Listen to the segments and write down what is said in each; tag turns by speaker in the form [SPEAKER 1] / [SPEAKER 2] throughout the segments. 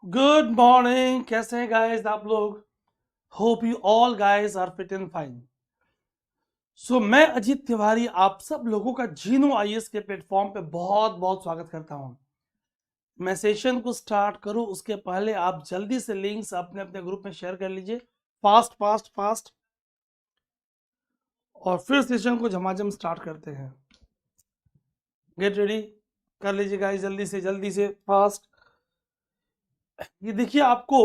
[SPEAKER 1] Good morning. कैसे हैं guys आप लोग? Hope you all guys are fit and fine. मैं अजीत तिवारी आप सब लोगों का जीनो आईएएस के प्लेटफॉर्म पे बहुत बहुत स्वागत करता हूं। मैं सेशन को स्टार्ट करूं उसके पहले आप जल्दी से लिंक्स अपने अपने ग्रुप में शेयर कर लीजिए, फास्ट फास्ट फास्ट। और फिर सेशन को झमाझम स्टार्ट करते हैं। गेट रेडी कर लीजिए गाइस, जल्दी से फास्ट। ये देखिए आपको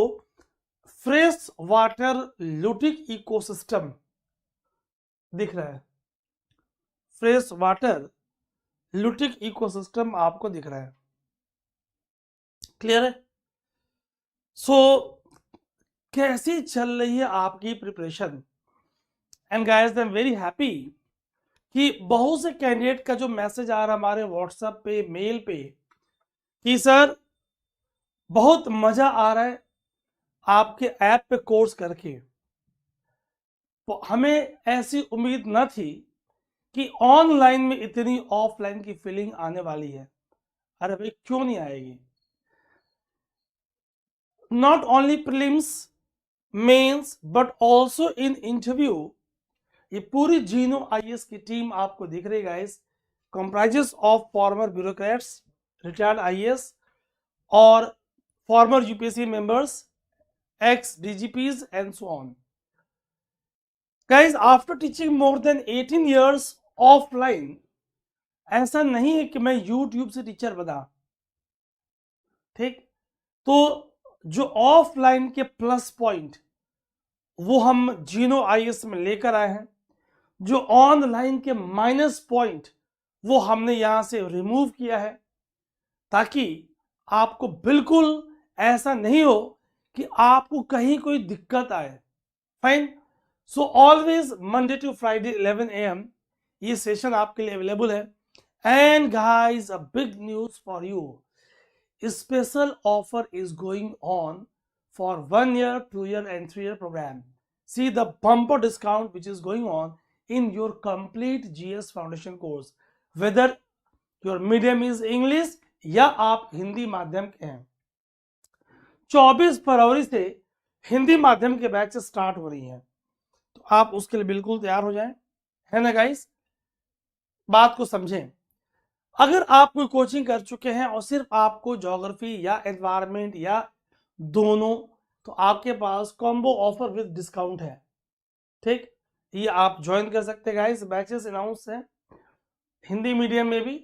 [SPEAKER 1] फ्रेश वाटर लुटिक इकोसिस्टम दिख रहा है। फ्रेश वाटर लुटिक इकोसिस्टम आपको दिख रहा है, क्लियर है? सो कैसी चल रही है आपकी preparation? And guys I am very happy कि बहुत से कैंडिडेट का जो मैसेज आ रहा है हमारे व्हाट्सएप पे, मेल पे, कि सर बहुत मजा आ रहा है आपके ऐप पे कोर्स करके। तो हमें ऐसी उम्मीद न थी कि ऑनलाइन में इतनी ऑफलाइन की फीलिंग आने वाली है। अरे भाई क्यों नहीं आएगी? Not only prelims, mains but also in interview. ये पूरी जीनो आईएएस की टीम आपको दिख रही guys, comprises of former bureaucrats, retired IAS और former UPSC members, ex DGPs and so on. Guys after teaching more than 18 years offline, ऐसा नहीं है कि मैं यूट्यूब से टीचर बना, ठीक? तो जो ऑफलाइन के प्लस पॉइंट वो हम जीनो आईएएस में लेकर आए हैं, जो ऑनलाइन के माइनस पॉइंट वो हमने यहां से रिमूव किया है, ताकि आपको बिल्कुल ऐसा नहीं हो कि आपको कहीं कोई दिक्कत आए। Fine. So always Monday to Friday 11 AM ये सेशन आपके लिए अवेलेबल है। And guys a big news for you, special offer is going on for 1 year, 2 year and 3 year program. See the bumper discount which is going on in your complete GS foundation course, whether your medium is English या आप हिंदी माध्यम के हैं। 24 फरवरी से हिंदी माध्यम के batch start हो रही हैं, तो आप उसके लिए बिल्कुल तैयार हो जाएं, है ना गाइस? बात को समझें। अगर आप कोई कोचिंग कर चुके हैं और सिर्फ आपको ज्योग्राफी या एनवायरमेंट या दोनों, तो आपके पास कॉम्बो ऑफर विद डिस्काउंट है, ठीक? ये आप ज्वाइन कर सकते हैं गाइस। बैचेस अनाउंस हैं हिंदी मीडियम में भी,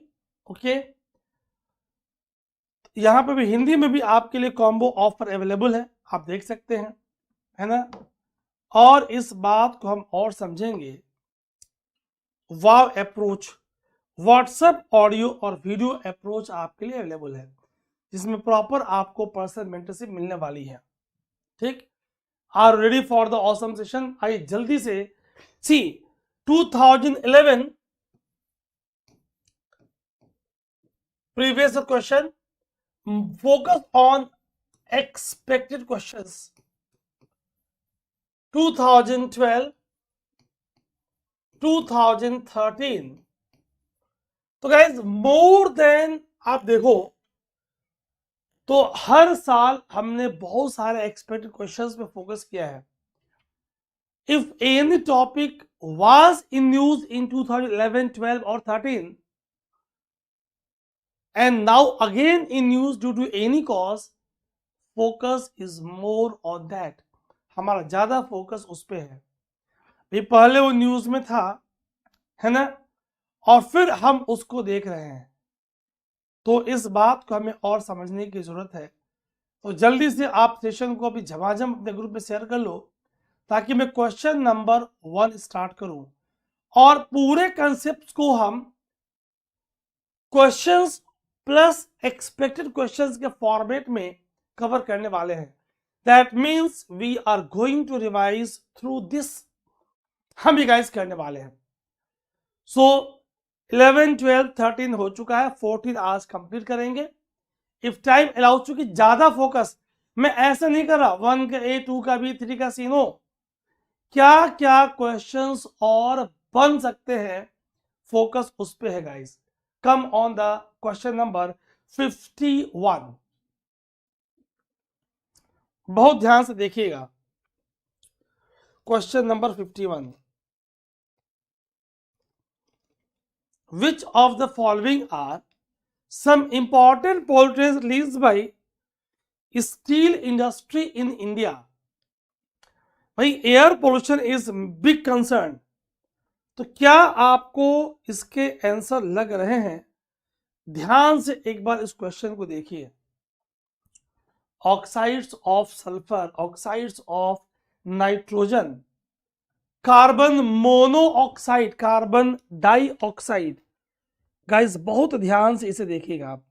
[SPEAKER 1] ओके? यहाँ पे भी हिंदी में भी आपके लिए कॉम्बो ऑफर अवेलेबल है, आप देख सकते हैं, है ना? और इस बात को हम और समझेंगे, वाव अप्रोच, व्हाट्सएप ऑडियो और वीडियो अप्रोच आपके लिए अवेलेबल है, जिसमें प्रॉपर आपको पर्सनल मेंटरशिप मिलने वाली है, ठीक? Are ready for the awesome session? आइए जल्दी से सी 2011 previous question, focus on expected questions. 2012, 2013, तो गाइज मोर देन आप देखो तो हर साल हमने बहुत सारे एक्सपेक्टेड क्वेश्चंस पे फोकस किया है। If any topic was in news in 2011, 12 और 13 and now again in news due to any cause, focus is more on that. हमारा ज्यादा फोकस उस पे है भाई, पहले वो न्यूज में था, है ना, और फिर हम उसको देख रहे हैं, तो इस बात को हमें और समझने की जरूरत है। तो जल्दी से आप सेशन को अभी झमाझम अपने ग्रुप में शेयर कर लो, ताकि मैं क्वेश्चन नंबर 1 स्टार्ट करूं और पूरे कंसेप्ट को हम क्वेश्चंस प्लस एक्सपेक्टेड क्वेश्चंस के फॉर्मेट में कवर करने वाले हैं। That means we are going to revise through this, हम भी गाइस करने वाले हैं। सो 11, 12, 13 हो चुका है, 14 आज कंप्लीट करेंगे इफ टाइम अलाउ। चुकी ज्यादा फोकस मैं ऐसा नहीं कर रहा 1 का ए, 2 का बी, 3 का सी, नो, क्या क्या क्वेश्चंस और बन सकते हैं, फोकस उस पे है guys. Come on the question number 51। बहुत ध्यान से देखिएगा। Question number 51, which of the following are some important pollutants released by steel industry in India? भाई air pollution is big concern, तो क्या आपको इसके आंसर लग रहे हैं? ध्यान से एक बार इस क्वेश्चन को देखिए। Oxides of sulphur, oxides of nitrogen, carbon monoxide, carbon dioxide. Guys बहुत ध्यान से इसे देखिएगा आप।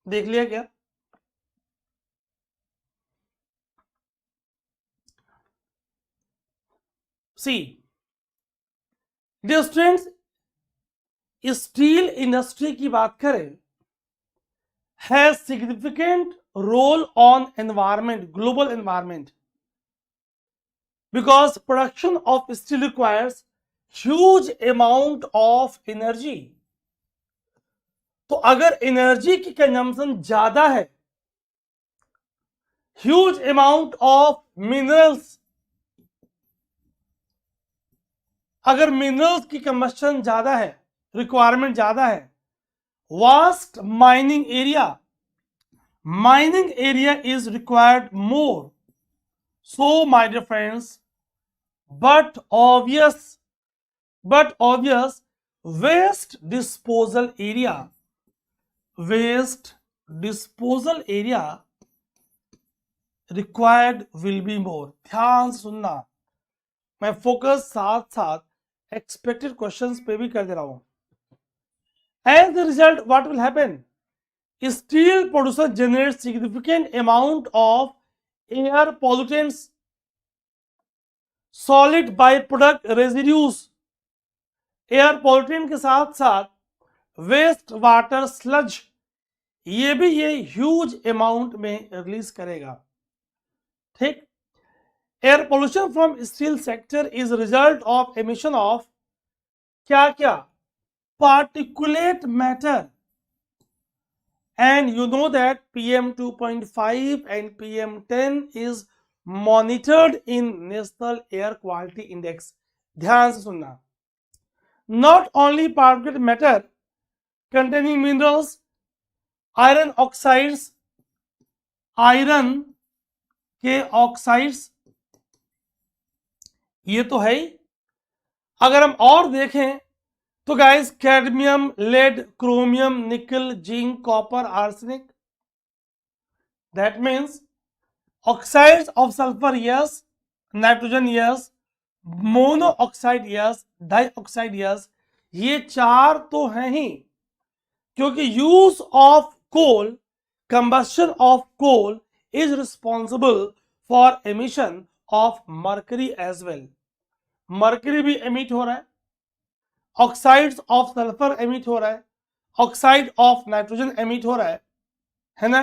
[SPEAKER 1] देख लिया क्या? सी डियर स्टूडेंट्स, स्टील इंडस्ट्री की बात करें, has significant roll on environment, global environment, because production of steel requires huge amount of energy. तो अगर एनर्जी की कंजम्पशन ज्यादा है, ह्यूज अमाउंट ऑफ मिनरल्स, अगर मिनरल्स की कंबस्शन ज्यादा है, रिक्वायरमेंट ज्यादा है, vast mining area is required more, so my dear friends, but obvious waste disposal area required will be more। ध्यान से सुनना, मैं फोकस साथ साथ एक्सपेक्टेड क्वेश्चंस पे भी कर दे रहा हूं। As a result, what will happen? Steel producer generates significant amount of air pollutants, solid byproduct residues, air pollutant के साथ साथ वेस्ट वाटर स्लज, ये भी ये ह्यूज अमाउंट में रिलीज करेगा। ठीक, air pollution from steel sector is result of emission of क्या क्या, particulate matter, and you know that PM 2.5 and PM 10 is monitored in National Air Quality Index। ध्यान से सुनना, not only particulate matter containing minerals, iron oxides, iron के oxides, ये तो है ही। अगर हम और देखें तो guys cadmium, lead, chromium, nickel, zinc, copper, arsenic, that means oxides of sulphur yes, nitrogen yes, monoxide yes, dioxide yes, ये चार तो हैं ही, क्योंकि use of coal, combustion of coal is responsible for emission of mercury as well. Mercury भी emit हो रहा है, ऑक्साइड्स ऑफ सल्फर एमिट हो रहा है, ऑक्साइड ऑफ नाइट्रोजन एमिट हो रहा है ना,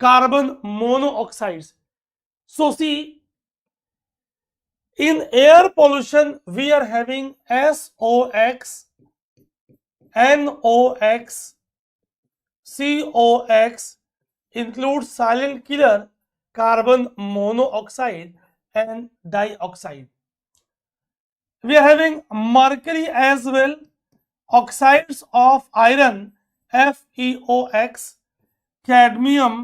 [SPEAKER 1] carbon monoxides. So see in air pollution we are having SOx, NOx, COx, includes silent killer, carbon monoxide and dioxide. We are having mercury as well, oxides of iron FeOx, cadmium,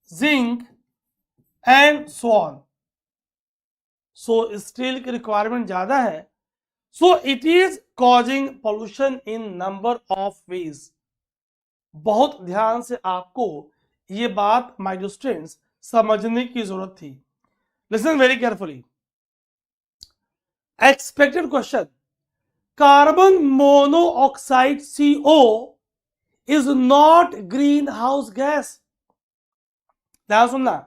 [SPEAKER 1] zinc and so on. So steel की requirement ज्यादा है, so it is causing pollution in number of ways। बहुत ध्यान से आपको ये बात my dear students समझने की जरूरत थी। Listen very carefully. Expected question, carbon monoxide CO is not green house gas. ध्यान सुनना,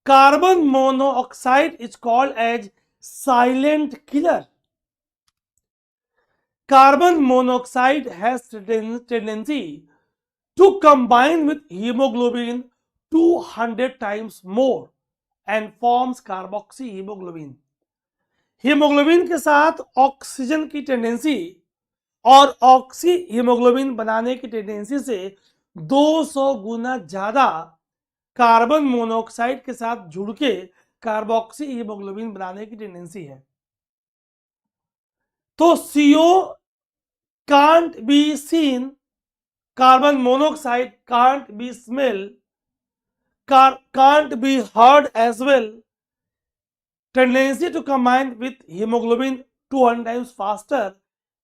[SPEAKER 1] carbon monoxide is called as silent killer. Carbon monoxide has tendency to combine with hemoglobin 200 times more and forms carboxy haemoglobin. Haemoglobin के साथ oxygen की tendency और oxy haemoglobin बनाने की tendency से 200 गुना ज्यादा कार्बन मोनोऑक्साइड के साथ जुड़ के कार्बोक्सी हीमोग्लोबिन बनाने की टेंडेंसी है। तो CO can't be seen, carbon monoxide can't be smelled, can't be heard as well. Tendency to combine with hemoglobin 200 times faster.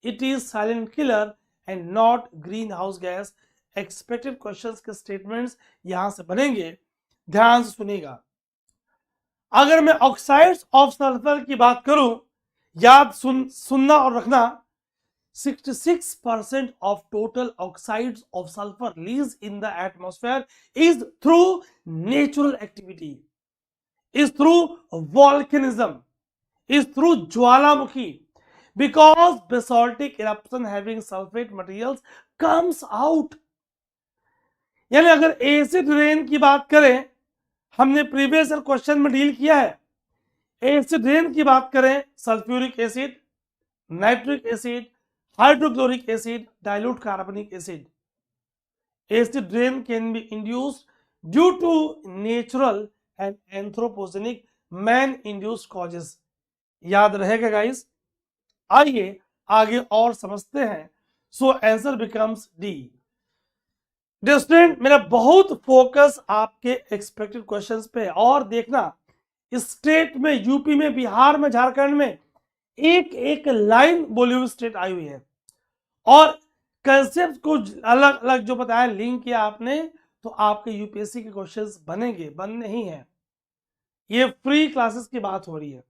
[SPEAKER 1] It is silent killer and not greenhouse gas. Expected questions के statements यहां से बनेंगे, ध्यान से सुनिएगा। अगर मैं oxides of sulphur की बात करूं, याद सुनना और रखना, 66% of total oxides of sulfur released in the atmosphere is through natural activity, is through volcanism, is through Jwalamukhi, because basaltic eruption having sulfate materials comes out। यानी अगर एसिड रेन की बात करें, हमने प्रीवियस क्वेश्चन में deal किया है, acid rain की बात करें, sulphuric acid, nitric acid, hydrochloric acid, dilute carbonic acid. Acid rain can be induced due to natural and anthropogenic man-induced causes. याद रहेगा गाइस। आइए आगे और समझते हैं। So answer becomes D. Student, मेरा बहुत फोकस आपके एक्सपेक्टेड क्वेश्चंस पे, और देखना स्टेट में, यूपी में, बिहार में, झारखंड में एक एक लाइन बोली हुई स्टेट आई हुई है, और कंसेप्ट को अलग अलग जो बताया, लिंक किया आपने, तो आपके यूपीएससी के क्वेश्चंस बनेंगे, बनने ही हैं। ये फ्री क्लासेस की बात हो रही है,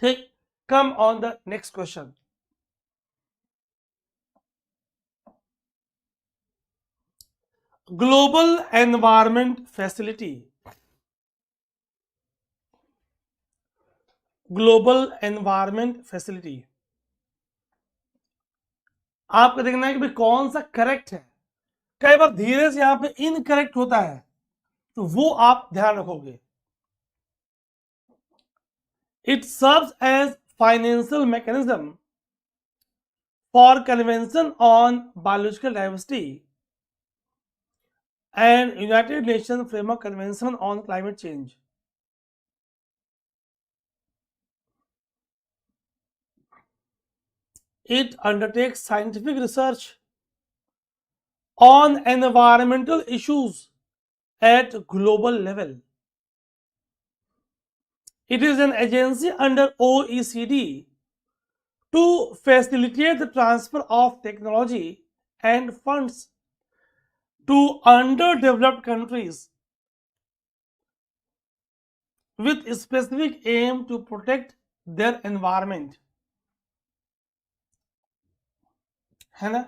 [SPEAKER 1] ठीक। कम on the next question. Global environment facility, global environment facility, आपको देखना है कि भाई कौन सा करेक्ट है। कई बार धीरे से यहां पे इनकरेक्ट होता है, तो वो आप ध्यान रखोगे। It serves as financial mechanism for convention on biological diversity and United Nation framework convention on climate change. It undertakes scientific research on environmental issues at global level. It is an agency under OECD to facilitate the transfer of technology and funds to underdeveloped countries with specific aim to protect their environment. है ना?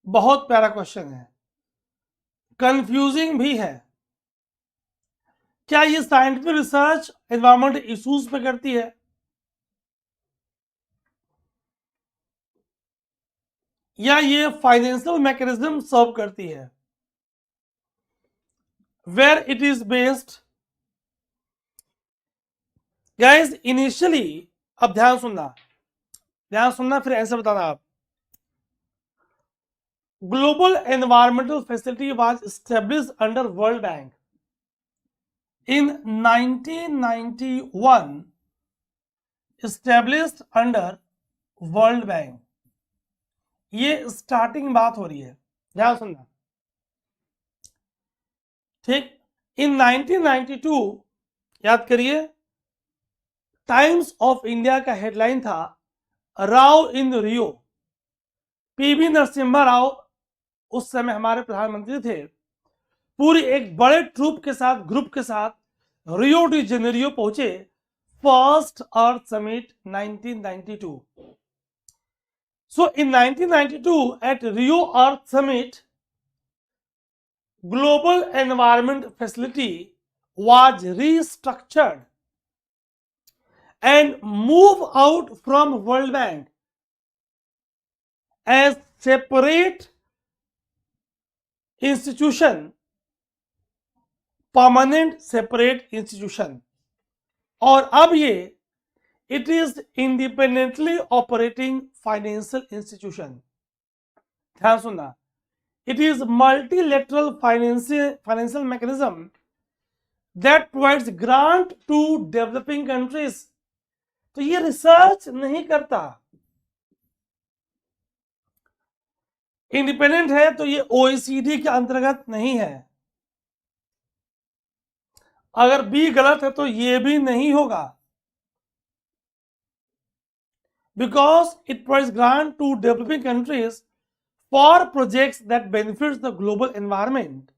[SPEAKER 1] बहुत प्यारा question है, confusing भी है। क्या ये scientific research environment issues पे करती है, या ये फाइनेंशियल मैकेनिज्म सर्व करती है? Where it is based guys, initially, अब ध्यान सुनना फिर आंसर बताना आप। Global environmental facility was established under World Bank in 1991, established under World Bank. ये स्टार्टिंग बात हो रही है, ध्यान सुनना, ठीक। इन 1992, याद करिए, टाइम्स ऑफ इंडिया का हेडलाइन था राव इन रियो। पीवी नरसिम्हा राव उस समय हमारे प्रधानमंत्री थे, पूरी एक बड़े ग्रुप के साथ रियो डी जेनेरियो पहुंचे, first earth summit 1992। So in 1992 at Rio Earth Summit, Global Environment Facility was restructured and moved out from World Bank as separate institution, permanent separate institution, और अब ये it is independently operating financial institution. ध्यान सुनना, it is multilateral financial mechanism that provides grant to developing countries. तो ये research नहीं करता, independent है, तो ये ओईसीडी के अंतर्गत नहीं है। अगर बी गलत है तो ये भी नहीं होगा, because it provides grant to developing countries for projects that benefits the global environment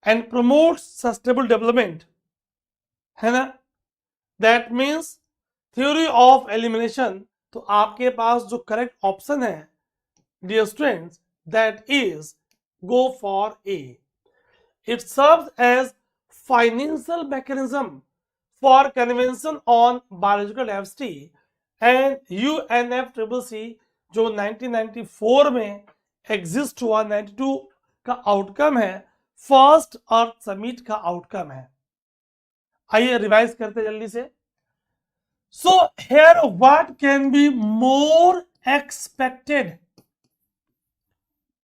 [SPEAKER 1] and promotes sustainable development, है ना? That means theory of elimination, तो आपके पास जो करेक्ट ऑप्शन है dear students, that is go for A. It serves as financial mechanism for Convention on Biological Diversity and UNFCCC जो 1994 में exist हुआ, 92 का आउटकम है, फर्स्ट अर्थ समिट का आउटकम है। आइए रिवाइज करते जल्दी से। So here what can be more expected,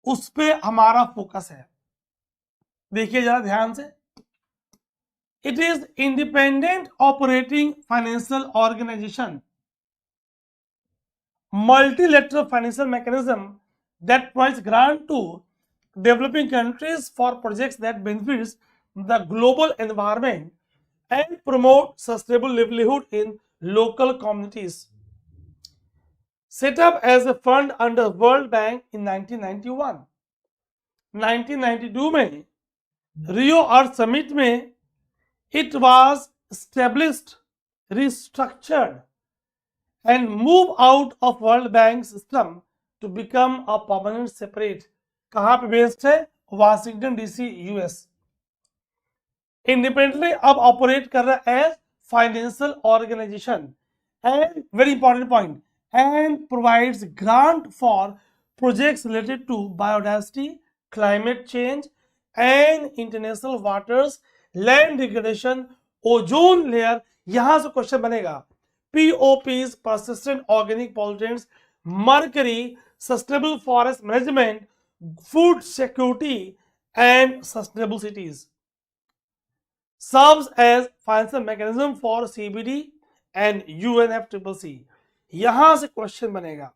[SPEAKER 1] उस पे हमारा फोकस है। देखिए जरा ध्यान से, it is independent operating financial organisation, multilateral financial mechanism that provides grant to developing countries for projects that benefits the global environment and promote sustainable livelihood in local communities. Set up as a fund under World Bank in 1991. 1992 में रियो अर्थ summit में it was established, restructured and move out of World Bank system to become a permanent separate. कहां पे बेस्ड है? Washington DC, US. Independently अब operate कर रहा है as financial organisation, and very important point, and provides grant for projects related to biodiversity, climate change and international waters, land degradation, ozone layer. यहां से क्वेश्चन बनेगा, POPs, persistent organic pollutants, mercury, sustainable forest management, food security, and sustainable cities. Serves as financial mechanism for CBD and UNFCCC. यहां से question बनेगा,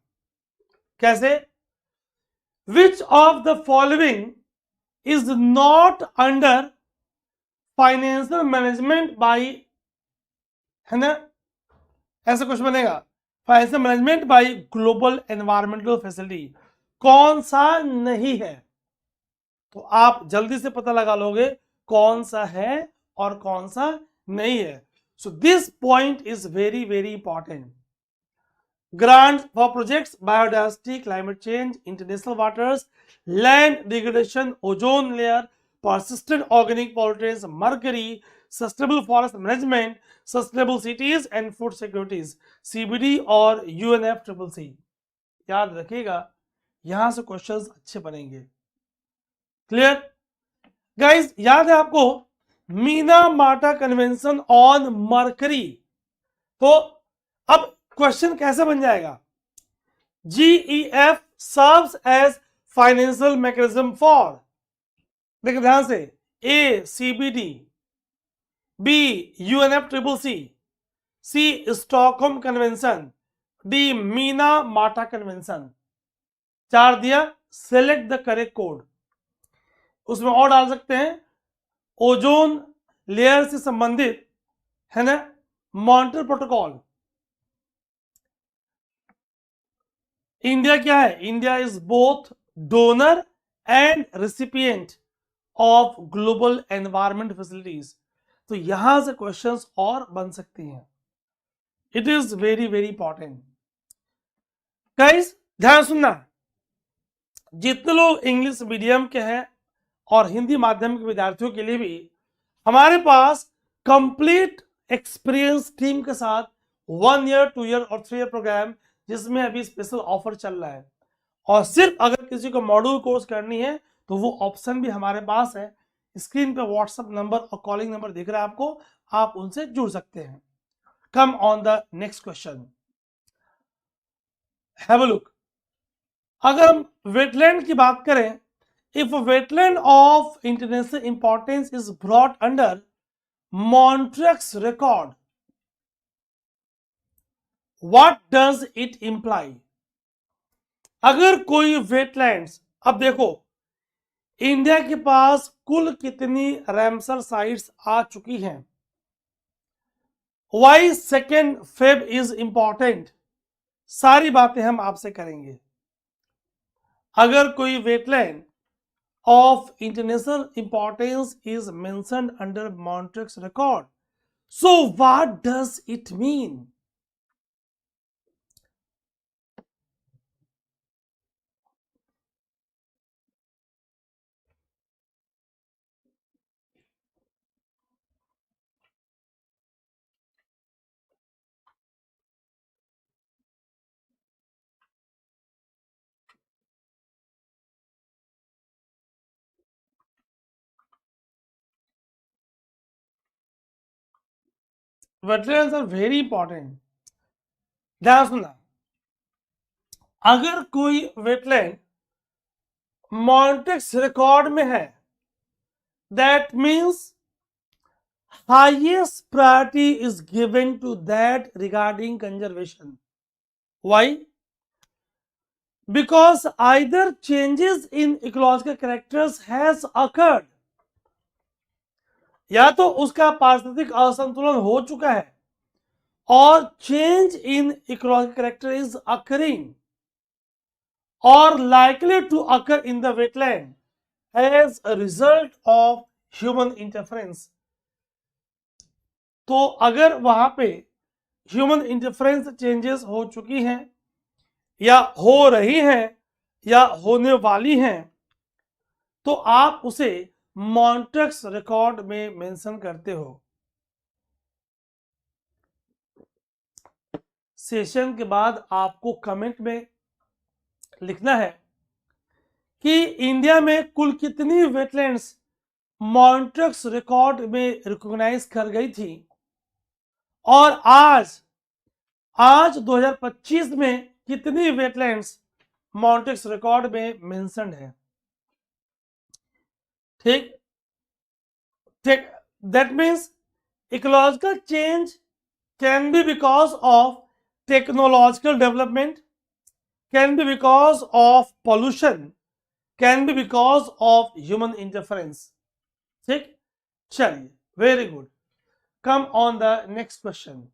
[SPEAKER 1] कैसे? Which of the following is not under financial management by, है ना? ऐसा कुछ बनेगा, financial management by global environmental facility. कौन सा नहीं है? तो आप जल्दी से पता लगा लोगे कौन सा है और कौन सा नहीं है। So this point is very very important. Grant for projects biodiversity, climate change, international waters, land degradation, ozone layer, persistent organic pollutants, mercury, sustainable forest management, sustainable cities and food securities, CBD और UNFCCC। याद रखिएगा, यहां से questions अच्छे बनेंगे। Clear guys? याद है आपको मीना-माटा कन्वेंशन ऑन मर्करी? तो अब क्वेश्चन कैसे बन जाएगा? GEF serves as financial mechanism for, देखिए ध्यान से, A CBD, B UNFCCC, C Stockholm convention, D Meena माटा कन्वेंशन। 4 दिया, सेलेक्ट द करेक्ट कोड। उसमें और डाल सकते हैं ओजोन लेयर से संबंधित, है ना, मॉन्ट्रियल प्रोटोकॉल। इंडिया क्या है? India is both donor and recipient of global environment facilities. तो यहां से क्वेश्चंस और बन सकते हैं। It is very very important guys. ध्यान सुनना, जितने लोग इंग्लिश मीडियम के हैं और हिंदी माध्यम के विद्यार्थियों के लिए भी हमारे पास कंप्लीट एक्सपीरियंस टीम के साथ 1 ईयर, 2 ईयर और 3 ईयर प्रोग्राम, जिसमें अभी स्पेशल ऑफर चल रहा है, और सिर्फ अगर किसी को मॉड्यूल कोर्स करनी है तो वो ऑप्शन भी हमारे पास है। स्क्रीन पे व्हाट्सएप नंबर और कॉलिंग नंबर दिख रहा है आपको, आप उनसे जुड़ सकते हैं। Come on the next question, have a look. अगर हम वेटलैंड की बात करें, if wetland of international importance is brought under Montreux record, what does it imply? अगर कोई वेटलैंड्स, अब देखो इंडिया के पास कुल कितनी रैमसर साइट्स आ चुकी हैं, वाई 2 फेब इज इंपॉर्टेंट, सारी बातें हम आपसे करेंगे। अगर कोई wetland of international importance is mentioned under Montreux record, so what does it mean? Wetlands are very important. ध्यान सुनना, अगर कोई वेटलैंड मॉन्ट्रिक्स रिकॉर्ड में है, that means highest priority is given to that regarding conservation. Why? Because either changes in ecological characters has occurred, या तो उसका पारिस्थितिक असंतुलन हो चुका है, और change in ecological character is occurring और likely to occur in the wetland as a result of human interference. तो अगर वहां पे ह्यूमन इंटरफेरेंस चेंजेस हो चुकी हैं या हो रही हैं या होने वाली हैं, तो आप उसे मॉन्ट्रिक्स रिकॉर्ड में मेंशन करते हो। सेशन के बाद आपको कमेंट में लिखना है कि इंडिया में कुल कितनी वेटलैंड्स मॉन्ट्रिक्स रिकॉर्ड में रिकॉग्नाइज कर गई थी, और आज 2025 में कितनी वेटलैंड्स मॉन्ट्रिक्स रिकॉर्ड में मेंशन्ड है। ठीक, that means ecological change can be because of technological development, can be because of pollution, can be because of human interference. ठीक, चलिए, very good. Come on the next question.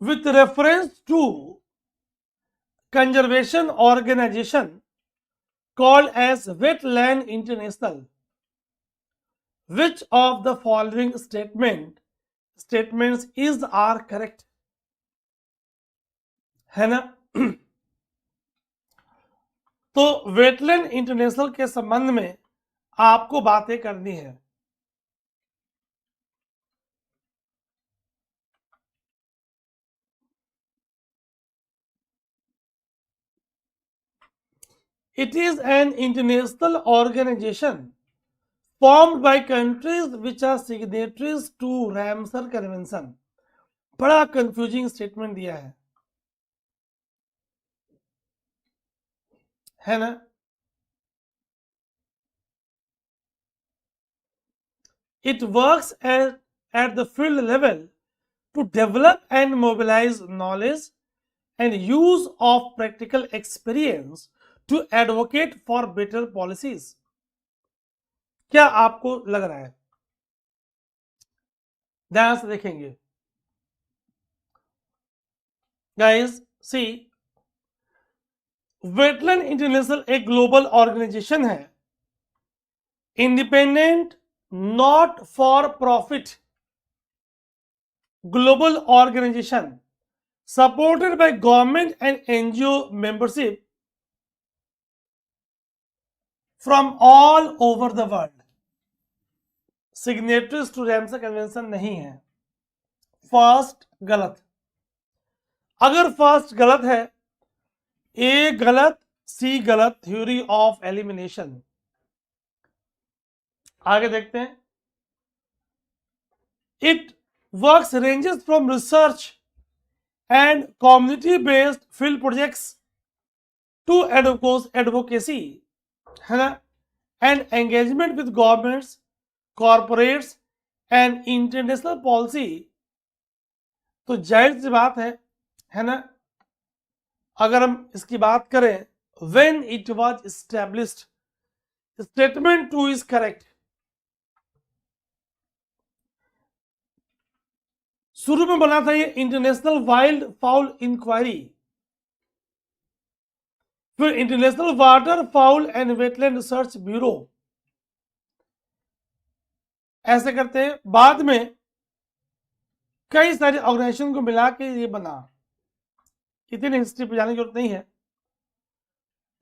[SPEAKER 1] With reference to conservation organization called as Wetland International, which of the following statements is are correct? है ना? तो wetland international के संबंध में आपको बातें करनी है। It is an international organization formed by countries which are signatories to Ramsar Convention. बड़ा कंफ्यूजिंग स्टेटमेंट दिया है ना? It works at the field level to develop and mobilize knowledge and use of practical experience to advocate for better policies. क्या आपको लग रहा है? ध्यान से देखेंगे गाइस, सी, वेटलैंड इंटरनेशनल एक ग्लोबल ऑर्गेनाइजेशन है, independent, not for profit global organisation supported by government and NGO membership from all over the world. Signatories to Ramsar Convention नहीं है। फर्स्ट गलत। अगर फर्स्ट गलत है ए गलत, सी गलत, थ्योरी ऑफ एलिमिनेशन। आगे देखते हैं। It works ranges from research and community based field projects to advocacy, है ना, and engagement with governments, corporates and international policy. तो जाहिर सी बात है ना, अगर हम इसकी बात करें, when it was established, statement 2 is correct. शुरू में बना था ये इंटरनेशनल वाइल्ड फाउल इंक्वायरी, फिर international water foul and wetland research bureau, ऐसे करते हैं। बाद में कई सारे ऑर्गेनाइजेशन को मिला के ये बना, इतनी हिस्ट्री पे जाने की जरूरत नहीं है।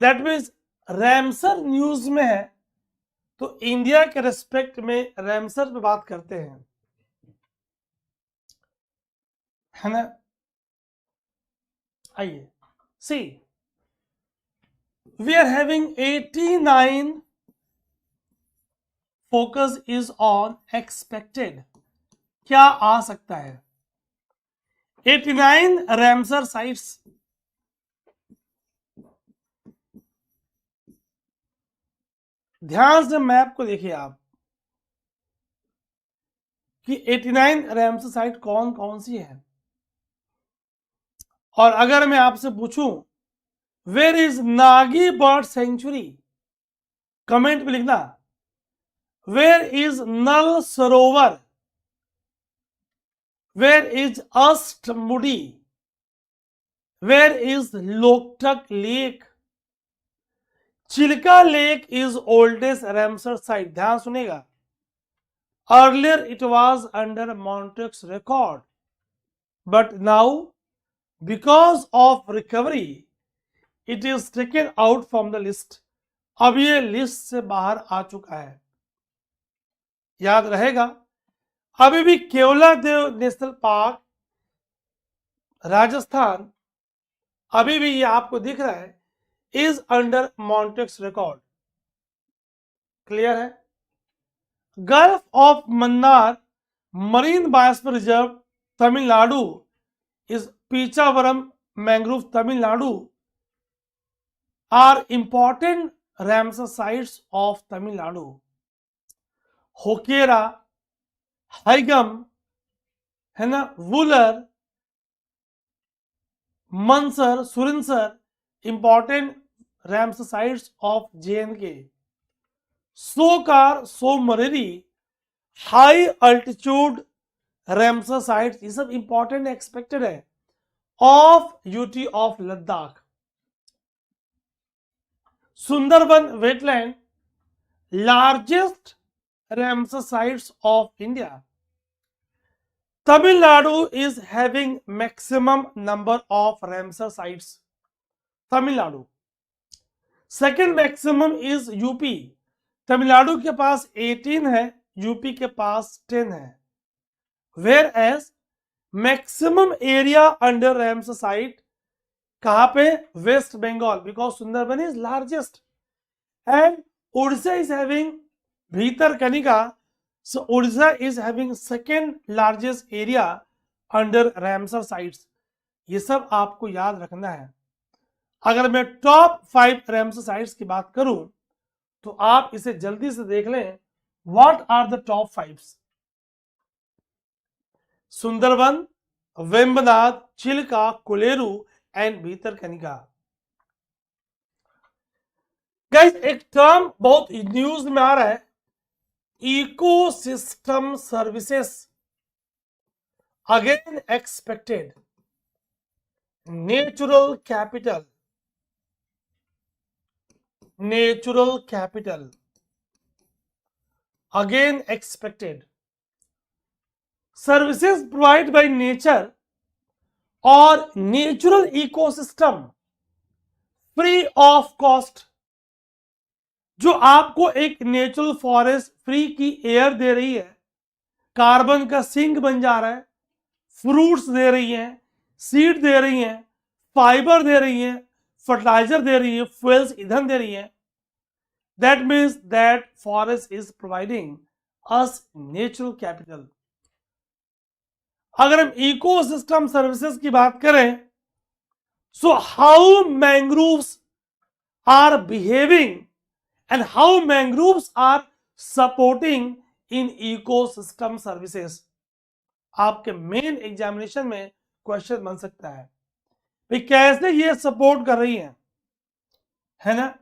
[SPEAKER 1] दैट मीन्स रैमसर न्यूज में है तो इंडिया के रेस्पेक्ट में रैमसर पे बात करते हैं, है ना। आइए see, we are having 89 focus is on expected. क्या आ सकता है? 89 रैमसर साइट्स। ध्यान से मैप को देखिए आप कि 89 रैमसर साइट कौन कौन सी है। और अगर मैं आपसे पूछूं where is Nagi bird sanctuary, comment में लिखना। Where is Nal Sarovar, where is Ashtamudi, where is Loktak lake, Chilika lake is oldest Ramsar site. ध्यान सुनेगा, earlier it was under Montreux record but now because of recovery it is taken out from the list. अब ये list से बाहर आ चुका है, याद रहेगा। अभी भी केवलादेव नेशनल पार्क राजस्थान, अभी भी ये आपको दिख रहा है, is under Montreux record. Clear है? Gulf of Mannar marine biosphere reserve Tamil Nadu is Pichavaram mangrove Tamil Nadu are important Ramsar sites of Tamil Nadu. Hokera, Haigam, है ना, Wular, Mansar, Surinsar, important Ramsar sites of JNK। Tsokar, Tsomoriri, high altitude Ramsar sites, ये सब इंपॉर्टेंट एक्सपेक्टेड है of UT of Ladakh. Sundarban wetland largest Ramsar sites of India. Tamil Nadu is having maximum number of Ramsar sites. Tamil Nadu. Second maximum is UP. Tamil Nadu के पास 18 है, UP के पास 10 है। Whereas maximum area under Ramsar site कहाँ पे? West Bengal, because Sundarban is largest and Odisha is having Bhitarkanika. So Odisha is having second largest area under Ramsar sites. ये सब आपको याद रखना है। अगर मैं टॉप 5 रैमसर साइट्स की बात करूं तो आप इसे जल्दी से देख लें। What are the top 5? Sundarban, Vembanad, Chilika, Kolleru and Bhitarkanika. Guys, एक टर्म बहुत न्यूज में आ रहा है, ecosystem services. Again expected. Natural capital, natural capital, again expected. Services provide by nature और natural ecosystem free of cost. जो आपको एक नेचुरल फॉरेस्ट फ्री की एयर दे रही है, कार्बन का सिंक बन जा रहा है, फ्रूट्स दे रही हैं, सीड दे रही हैं, फाइबर दे रही हैं, फर्टिलाइजर दे रही है, फ्यूल्स ईंधन दे रही है, that means that forest is providing us natural capital. अगर हम इकोसिस्टम सर्विसेज की बात करें, so how mangroves are behaving and how mangroves are supporting in ecosystem services, आपके मेन एग्जामिनेशन में क्वेश्चन बन सकता है भाई कैसे ये सपोर्ट कर रही है ना।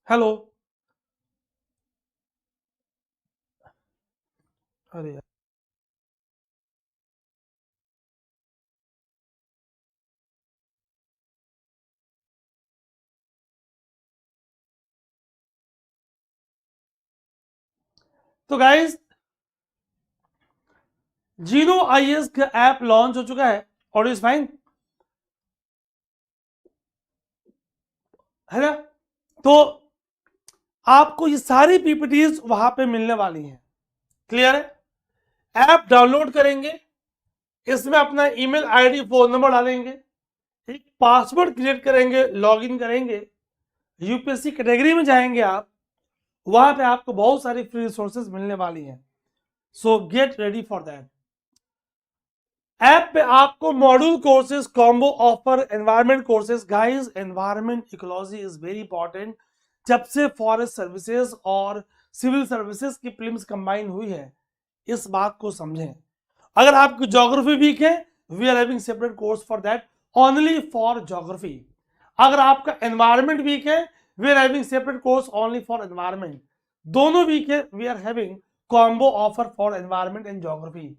[SPEAKER 1] हेलो, अरे यार, तो गाइस जीनो आईएएस का ऐप लॉन्च हो चुका है, ऑडियो इज फाइन है ना। तो आपको ये सारी पीपीटीज वहां पे मिलने वाली हैं, क्लियर है। ऐप डाउनलोड करेंगे, इसमें अपना ईमेल आईडी फोन नंबर डालेंगे, एक पासवर्ड क्रिएट करेंगे, लॉगिन करेंगे, यूपीएससी कैटेगरी में जाएंगे आप, वहां पे आपको बहुत सारी फ्री रिसोर्सेज मिलने वाली हैं। So get ready for that. App पे आपको module courses, combo offer, environment courses. Guys environment ecology is very important. जब से फॉरेस्ट सर्विसेज और सिविल सर्विसेज की प्रीलिम्स कंबाइन हुई है, इस बात को समझें। अगर आपकी ज्योग्राफी वीक है, we are having separate course for that, only for geography. अगर आपका एनवायरमेंट वीक है, we are having separate course only for environment. दोनों वीक है, we are having combo offer for environment and geography.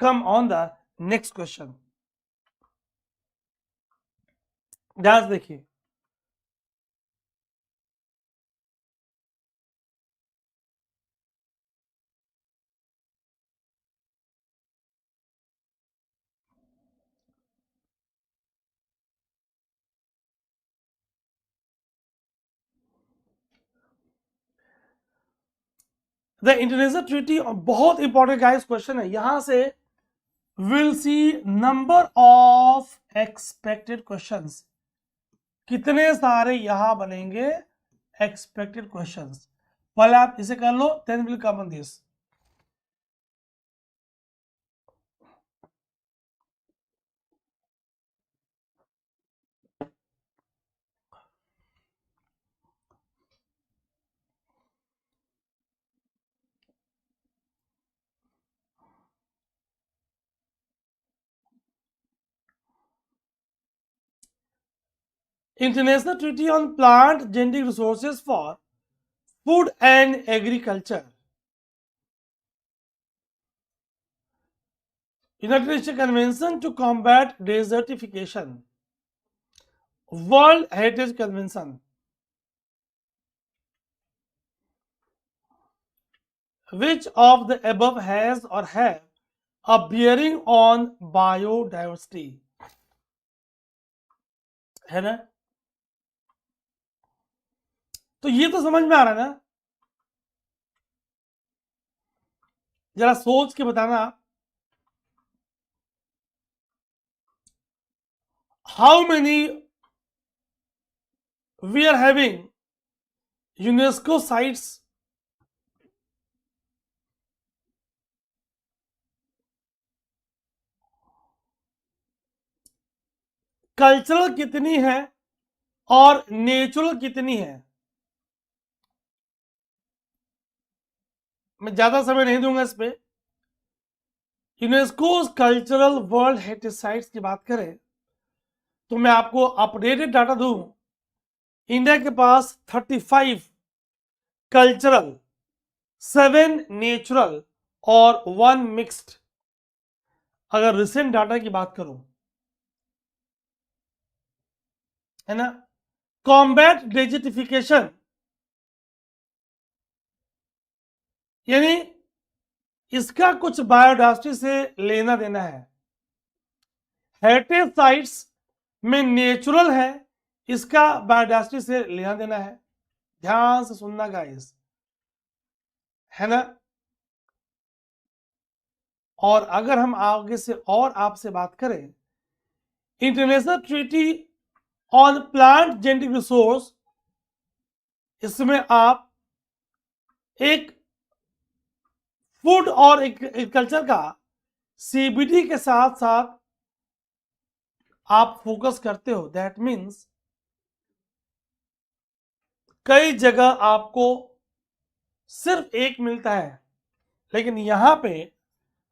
[SPEAKER 1] Come on the next question, ध्यान से देखिए। The international treaty, बहुत important guys question है, यहां से will see number of expected questions, कितने सारे यहां बनेंगे एक्सपेक्टेड क्वेश्चंस। पहले आप इसे कर लो, then will come on this. International treaty on plant genetic resources for food and agriculture, united nation convention to combat desertification, world heritage convention. Which of the above has or have a bearing on biodiversity, है ना। तो ये तो समझ में आ रहा है ना, जरा सोच के बताना। How many we are having UNESCO sites cultural कितनी है और नेचुरल कितनी है। मैं ज्यादा समय नहीं दूंगा इस पे। UNESCO cultural world heritage sites की बात करें तो मैं आपको अपडेटेड डाटा दूं, इंडिया के पास 35 कल्चरल, 7 नेचुरल और 1 मिक्स्ड, अगर रिसेंट डाटा की बात करूं, है ना। कॉम्बैट डेजिटिफिकेशन, यानी इसका कुछ बायोडायवर्सिटी से लेना देना है। हेरिटेज साइट्स में नेचुरल है, इसका बायोडायवर्सिटी से लेना देना है। ध्यान से सुनना गाइस, है ना। और अगर हम आगे से और आपसे बात करें, international treaty on plant genetic resource, इसमें आप एक फूड और एग्रीकल्चर का सीबीडी के साथ साथ आप फोकस करते हो। दैट मीन्स कई जगह आपको सिर्फ एक मिलता है, लेकिन यहां पे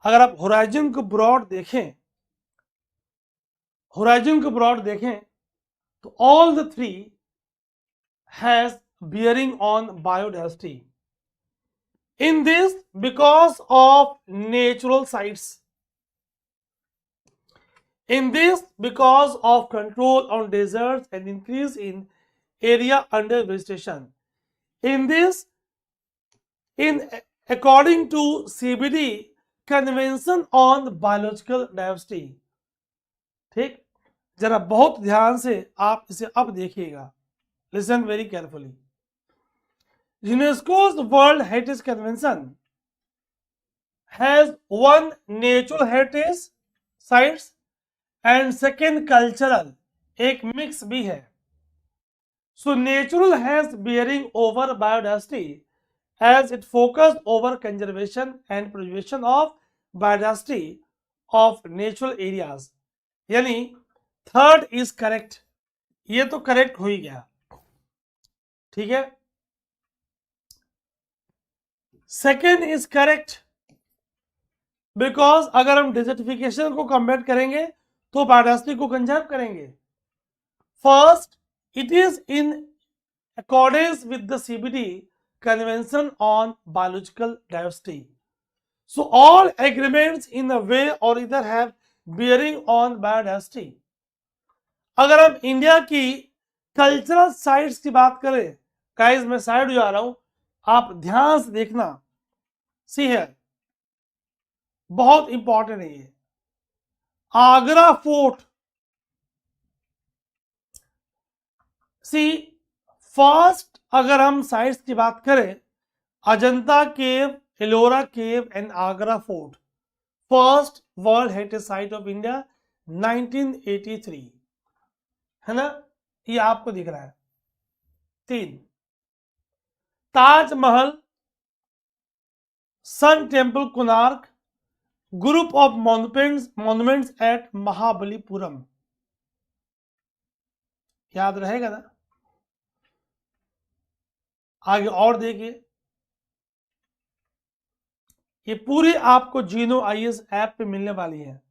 [SPEAKER 1] अगर आप होराइजन को ब्रॉड देखें, तो all the three has bearing on biodiversity. In this, because of natural sites. In this, because of control on deserts and increase in area under vegetation. In this, according to CBD Convention on Biological Diversity. ठीक, जरा बहुत ध्यान से आप इसे अब देखिएगा। Listen very carefully. UNESCO's World Heritage Convention has 1 natural heritage sites and 2 cultural, एक mix भी है। So natural has bearing over biodiversity as it focused over conservation and preservation of biodiversity of natural areas. यानी third is correct, ये तो correct हो ही गया, ठीक है। सेकेंड इज करेक्ट बिकॉज अगर हम डिजर्टिफिकेशन को कंपेयर करेंगे तो बायोडायवर्सिटी को कंजर्व करेंगे। First, it is in accordance with the CBD convention on biological diversity. So all agreements in a way और इधर हैव बियरिंग ऑन बायोडाइवर्सिटी। अगर हम इंडिया की कल्चरल साइट्स की बात करें, गाइस मैं साइड जा रहा हूं, आप ध्यान से देखना। सी है, बहुत इंपॉर्टेंट है ये। आगरा फोर्ट, सी फर्स्ट अगर हम साइट्स की बात करें, Ajanta cave, Ellora cave and Agra fort, first world heritage site of India 1983, है ना, ये आपको दिख रहा है। 3, Taj Mahal, sun temple Konark, group of monuments at Mahabalipuram, याद रहेगा ना। आगे और देखिए, ये पूरी आपको जीनो आईएस ऐप पे मिलने वाली है।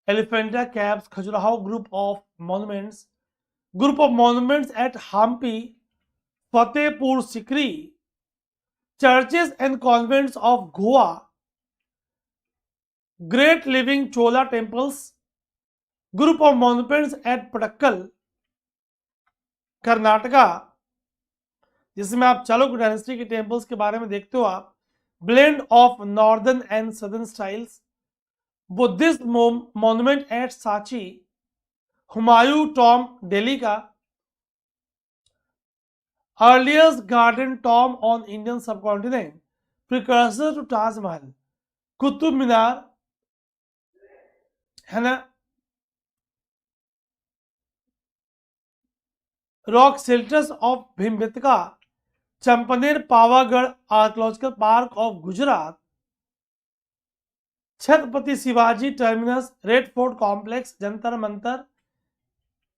[SPEAKER 1] Elephanta caves, Khajuraho group of monuments at Hampi, Fatehpur Sikri, churches and convents of Goa, great living Chola temples, group of monuments at Pattadakal, Karnataka, जिसमें आप चालुक्य डायनेस्टी के टेम्पल्स के बारे में देखते हो आप, blend of northern and southern styles, Buddhist monument at Sanchi, Humayun tomb Delhi का, earliest garden tomb on Indian subcontinent, precursor to Taj Mahal, Qutub Minar, है ना, rock shelters of Bhimbetka, Champaner Pavagadh archaeological park of Gujarat, Chhatrapati Shivaji terminus, red fort complex, Jantar Mantar,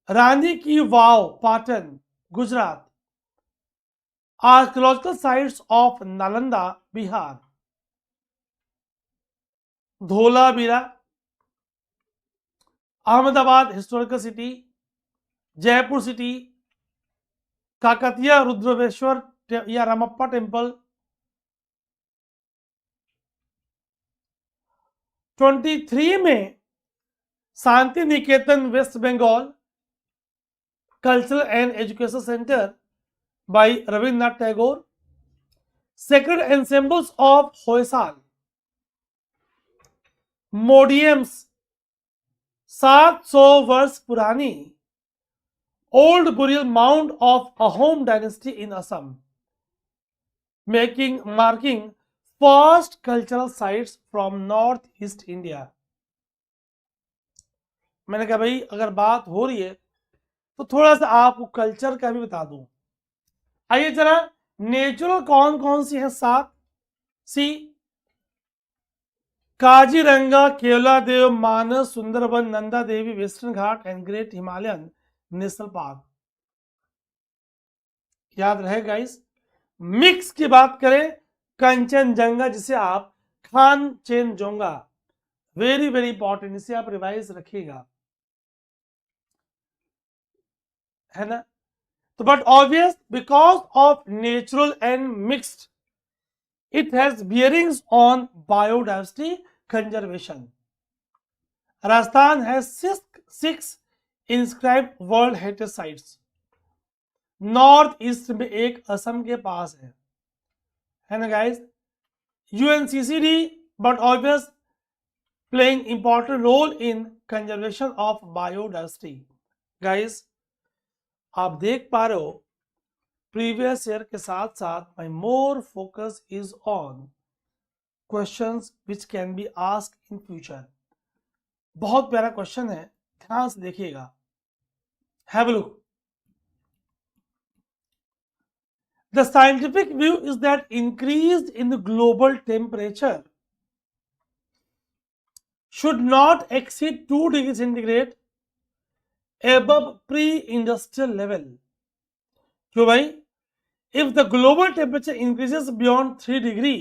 [SPEAKER 1] Rani ki Vav Patan Gujarat, archaeological sites of Nalanda Bihar, Dholavira, Ahmedabad historical city, Jaipur city, Kakatiya Rudreshwara या Ramappa temple, 23 में Shanti Niketan west Bengal cultural and education centre by Rabindranath Tagore, sacred ensembles of Hoysala, Moidams 700 वर्ष पुरानी old burial mound of Ahom dynasty in Assam, marking first cultural sites from north east India. मैंने कहा भाई अगर बात हो रही है तो थोड़ा सा आपको कल्चर का भी बता दूं। आइए जरा नेचुरल कौन कौन सी है 7 सी, काजीरंगा, केवलादेव, मानस, सुंदरबन, नंदा देवी, वेस्टर्न घाट and great Himalayan national park. याद रहे गाइस। मिक्स की बात करें कंचनजंगा, जिसे आप खानचेनजोंगा, वेरी वेरी इंपॉर्टेंट, इसे आप रिवाइज रखिएगा, है ना। तो but obvious because of natural and mixed it has bearings on biodiversity conservation. Rajasthan has six inscribed world heritage sites. North east में एक असम के पास है ना guys. UNCCD but obvious playing important role in conservation of biodiversity. guys आप देख पा रहे हो प्रीवियस ईयर के साथ साथ my more focus is on questions which can be asked in future. बहुत प्यारा क्वेश्चन है, ध्यान से देखिएगा। Have a look. The scientific view is that increase in the global temperature should not exceed 2 degree centigrade above pre industrial level. क्यों भाई? If the global temperature increases beyond 3 degree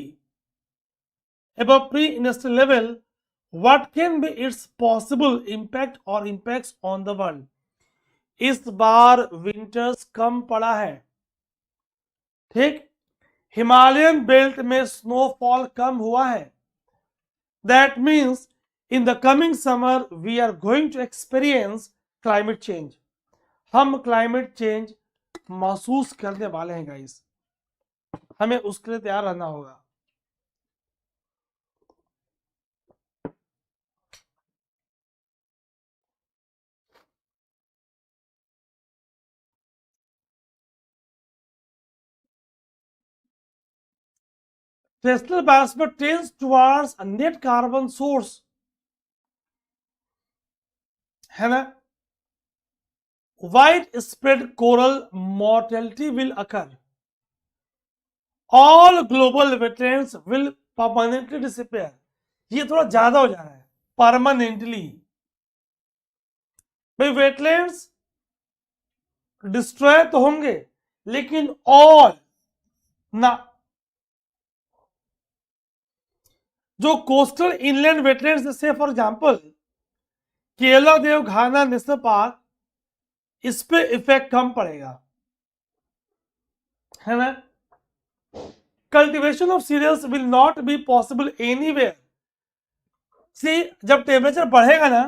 [SPEAKER 1] above pre-industrial level, what can be its possible impact or impacts on the world? इस बार winters कम पड़ा है, ठीक। Himalayan belt में snowfall कम हुआ है। That means in the coming summer we are going to experience climate change. हम climate change महसूस करने वाले हैं गाइस, हमें उसके लिए तैयार रहना होगा। terrestrial biosphere tends towards a net carbon source, है ना। widespread coral mortality will occur. All global wetlands will permanently disappear. ये थोड़ा ज्यादा हो जा रहा है, परमानेंटली। भाई वेटलैंड्स डिस्ट्रॉय तो होंगे लेकिन ऑल ना। जो कोस्टल इनलैंड वेटलैंड्स जैसे for example Keoladeo Ghana national park, इस पे इफेक्ट कम पड़ेगा, है ना। Cultivation of cereals will not be possible anywhere. See जब टेम्परेचर बढ़ेगा ना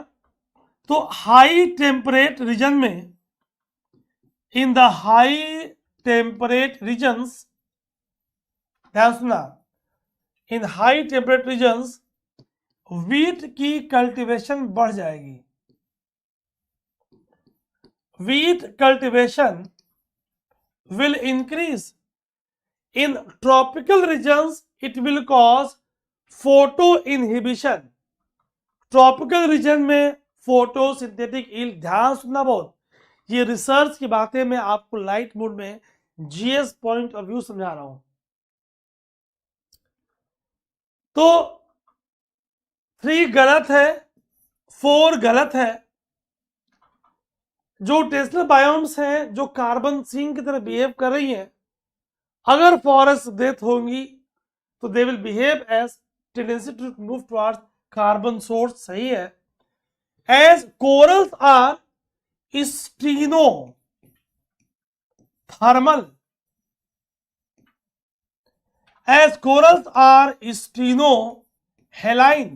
[SPEAKER 1] तो हाई टेम्परेट रीजन में, in the high temperate regions, ध्यान सुना, in high temperate regions wheat की कल्टीवेशन बढ़ जाएगी। Wheat cultivation will increase. In tropical regions it will cause photo inhibition. Tropical region में फोटोसिंथेटिक यील्ड, ध्यान सुनना बहुत, ये रिसर्च की बातें मैं आपको लाइट मोड में जीएस पॉइंट ऑफ व्यू समझा रहा हूं। तो 3 गलत है, 4 गलत है। जो टेस्टल बायोम्स हैं जो कार्बन सिंक की तरह बिहेव कर रही हैं, अगर फॉरेस्ट डेथ होंगी तो they will behave as tendency to move towards carbon source, सही है। As corals are stenothermal, as corals are stenohaline.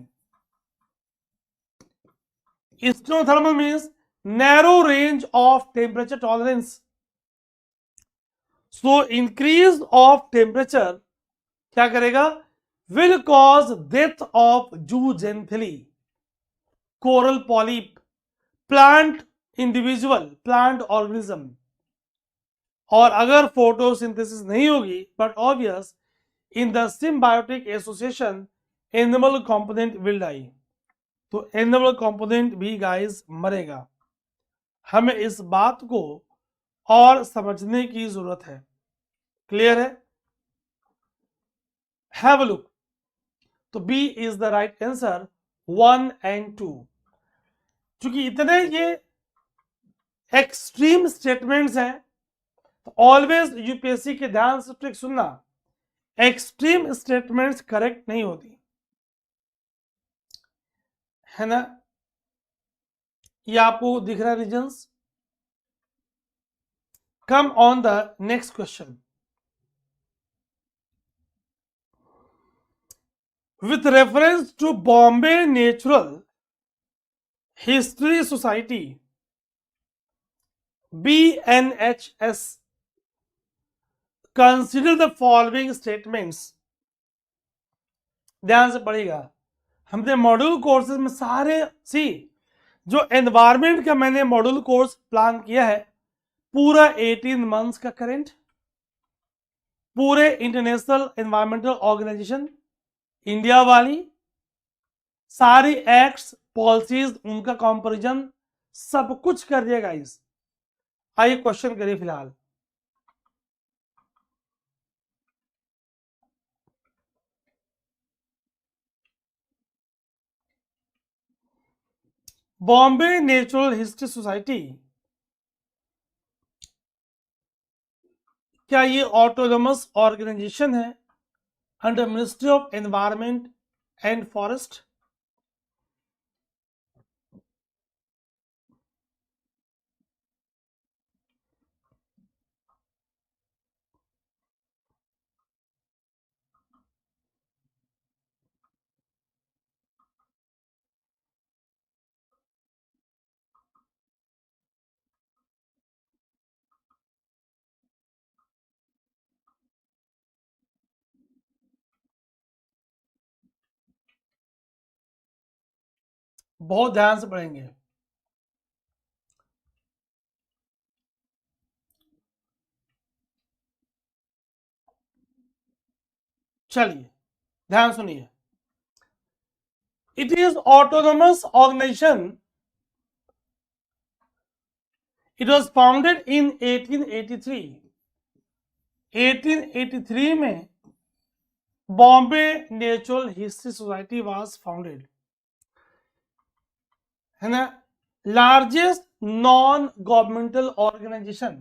[SPEAKER 1] Stenothermal means narrow range of temperature tolerance. So increase of temperature क्या करेगा? Will cause death of zooxanthellae, coral polyp, plant individual, plant organism. और अगर फोटोसिंथेसिस नहीं होगी, but obvious in the symbiotic association animal component will die, तो animal component भी guys मरेगा। हमें इस बात को और समझने की जरूरत है। क्लियर है? Have a look. तो B is the right answer 1 and 2। क्योंकि इतने ये एक्सट्रीम स्टेटमेंट्स हैं, तो ऑलवेज यूपीएससी के ध्यान से ट्रिक सुनना, एक्सट्रीम स्टेटमेंट्स करेक्ट नहीं होती है ना। ये आपको दिख रहा है reasons. Come on the next question. With reference to Bombay natural history society BNHS consider the following statements. ध्यान से पढ़िएगा, हमने मॉड्यूल कोर्सेज में सारे जो एनवायरमेंट का मैंने मॉड्यूल कोर्स प्लान किया है, पूरा 18 मंथ्स का करेंट, पूरे इंटरनेशनल एनवायरमेंटल ऑर्गेनाइजेशन इंडिया वाली सारी एक्ट्स पॉलिसीज, उनका कंपैरिजन सब कुछ कर दिया गाइस। आइए क्वेश्चन करिए फिलहाल। बॉम्बे नेचुरल हिस्ट्री सोसाइटी, क्या ये ऑटोनोमस ऑर्गेनाइजेशन है under ministry of environment and forest? बहुत ध्यान से पढ़ेंगे। चलिए ध्यान सुनिए। It is autonomous organisation, it was founded in 1883। 1883 में Bombay natural history society was founded, है ना। Largest non governmental organisation,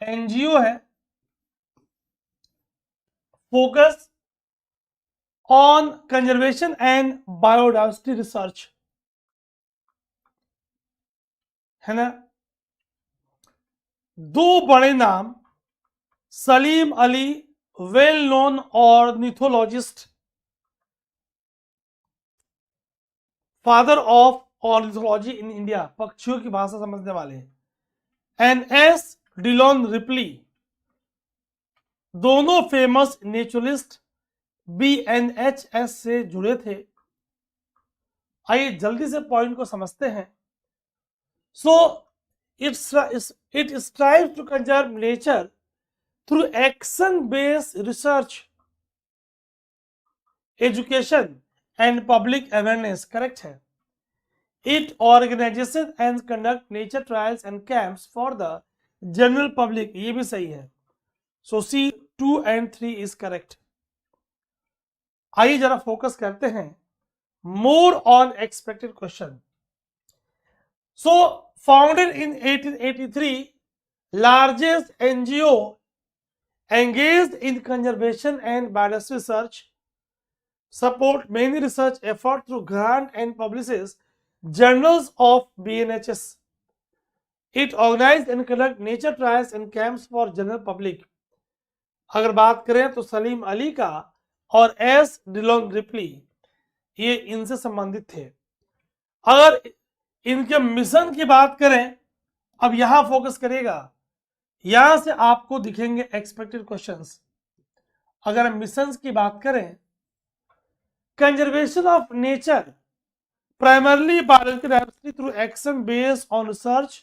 [SPEAKER 1] NGO है, focus on conservation and biodiversity research, है ना। दो बड़े नाम, Salim Ali well known ornithologist, father of ornithology in India, पक्षियों की भाषा समझने वाले, NS डिलॉन रिप्ली, दोनों फेमस नेचुरलिस्ट BNHS से जुड़े थे। आइए जल्दी से पॉइंट को समझते हैं। So it strives to conserve nature through action based research, education and public awareness, correct है। It organises and conduct nature trials and camps for the general public, ये भी सही है। So C 2 and 3 is correct. आइए जरा focus करते हैं more on expected question. So founded in 1883, largest NGO engaged in conservation and biodiversity research, support many research efforts through grant and publishes journals of BNHS. It organized and conduct nature trials and camps for general public. अगर बात करें तो सलीम अली का और S Dhillon replay ये इनसे संबंधित थे. अगर इनके मिशन की बात करें, अब यहां फोकस करेगा, यहां से आपको दिखेंगे एक्सपेक्टेड क्वेश्चंस. अगर मिशंस की बात करें, conservation of nature primarily biological diversity through action based on research,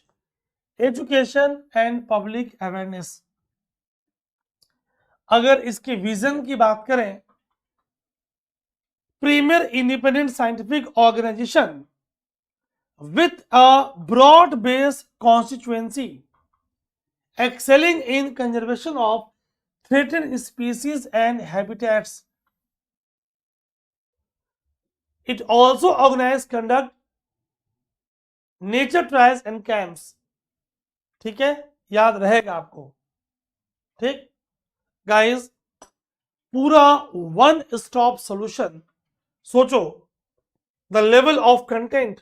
[SPEAKER 1] education and public awareness. अगर इसके विजन की बात करें, premier independent scientific organisation with a broad-based constituency, excelling in conservation of threatened species and habitats. It also organizes conduct nature trials and camps. ठीक है, याद रहेगा आपको. ठीक गाइस, पूरा वन स्टॉप सॉल्यूशन. सोचो द लेवल ऑफ कंटेंट.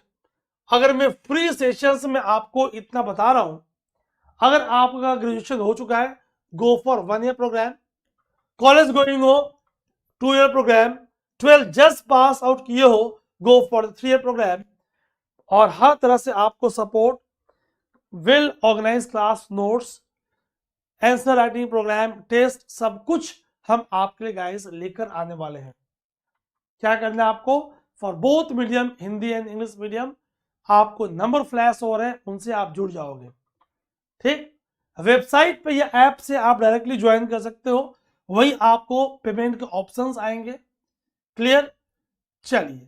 [SPEAKER 1] अगर मैं फ्री सेशंस में आपको इतना बता रहा हूं, अगर आपका ग्रेजुएशन हो चुका है, go for 1 year programme. College going हो, 2 year programme. 12 just pass out किए हो, गो फॉर 3 ईयर प्रोग्राम. और हर तरह से आपको support, well organise class notes, answer writing programme, test, सब कुछ हम आपके लिए गाइस लेकर आने वाले हैं. क्या करना है आपको? For both medium, Hindi and English medium, आपको नंबर फ्लैश हो रहे हैं, उनसे आप जुड़ जाओगे. ठीक, वेबसाइट पे या ऐप से आप डायरेक्टली ज्वाइन कर सकते हो, वही आपको पेमेंट के ऑप्शंस आएंगे. क्लियर? चलिए,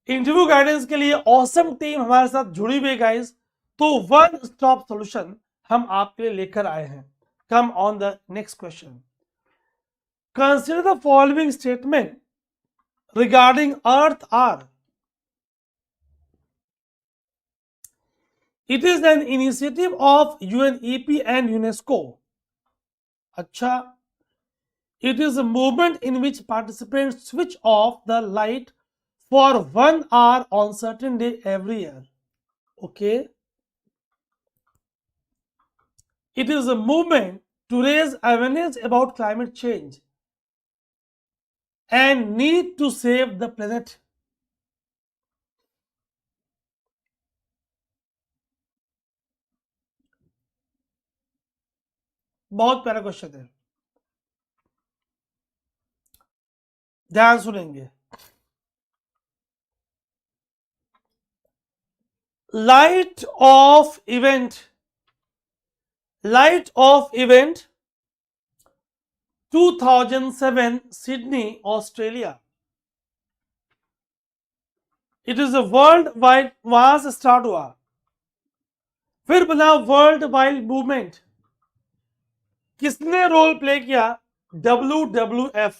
[SPEAKER 1] इंटरव्यू गाइडेंस के लिए ऑसम टीम हमारे साथ जुड़ी हुई गाइस. तो वन स्टॉप सॉल्यूशन हम आपके लिए लेकर आए हैं. Come on the next question. Consider the following statement regarding earth hour. It is an initiative of UNEP and UNESCO. अच्छा, it is a movement in which participants switch off the light for 1 hour on certain day every year. Okay. It is a movement to raise awareness about climate change and need to save the planet. बहुत प्यारा question है, ध्यान सुनेंगे. Light of event 2007 Sydney Australia. It is a world wide, वहां से start हुआ, फिर बना वर्ल्ड वाइड मूवमेंट. किसने रोल प्ले किया? WWF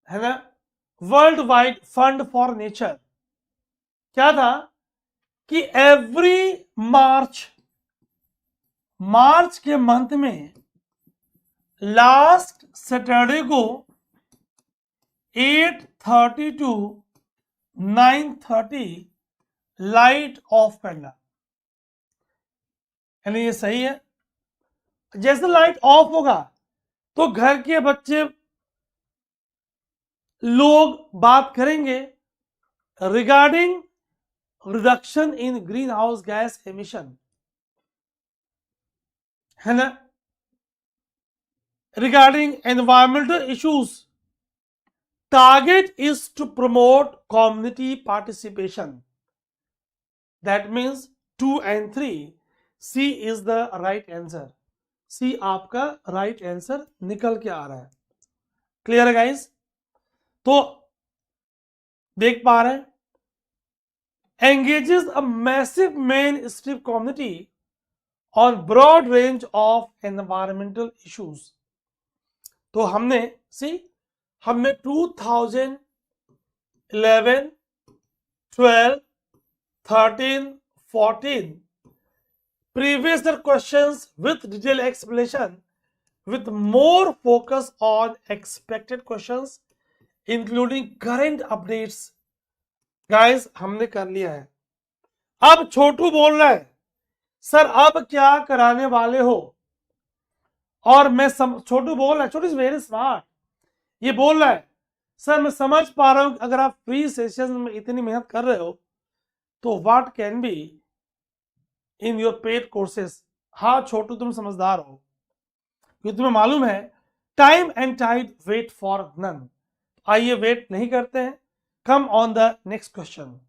[SPEAKER 1] है ना, world wide fund for nature. क्या था कि एवरी मार्च के मंथ में लास्ट सैटरडे को 8:30 to 9:30 लाइट ऑफ करना. यानी ये सही है. जैसे लाइट ऑफ होगा तो घर के बच्चे लोग बात करेंगे regarding reduction in green house gas emission, है ना, regarding environmental issues. Target is to promote community participation. That means 2 and 3. C is the right answer. C आपका राइट आंसर निकल के आ रहा है. क्लियर है गाइस? तो देख पा रहे हैं, engages a massive mainstream community on broad range of environmental issues. तो हमने हमने 2011, 12, 13, 14 previous questions with detailed explanation with more focus on expected questions including current updates guys हमने कर लिया है। अब छोटू बोल रहा है सर अब क्या कराने वाले हो, और मैं छोटू बोल रहा है, छोटू इज वेरी स्मार्ट, ये बोल रहा है सर मैं समझ पा रहा हूं अगर आप फ्री सेशन में इतनी मेहनत कर रहे हो तो what can be in your paid courses. हाँ छोटू तुम समझदार हो, क्योंकि तुम्हें मालूम है time and tide wait for none. आइए वेट नहीं करते हैं, come on the next question.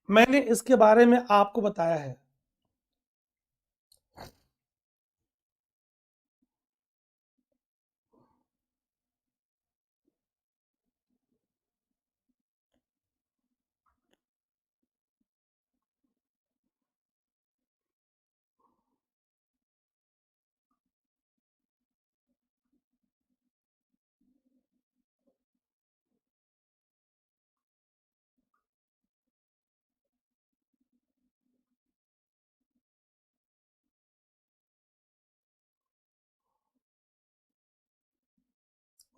[SPEAKER 1] मैंने इसके बारे में आपको बताया है।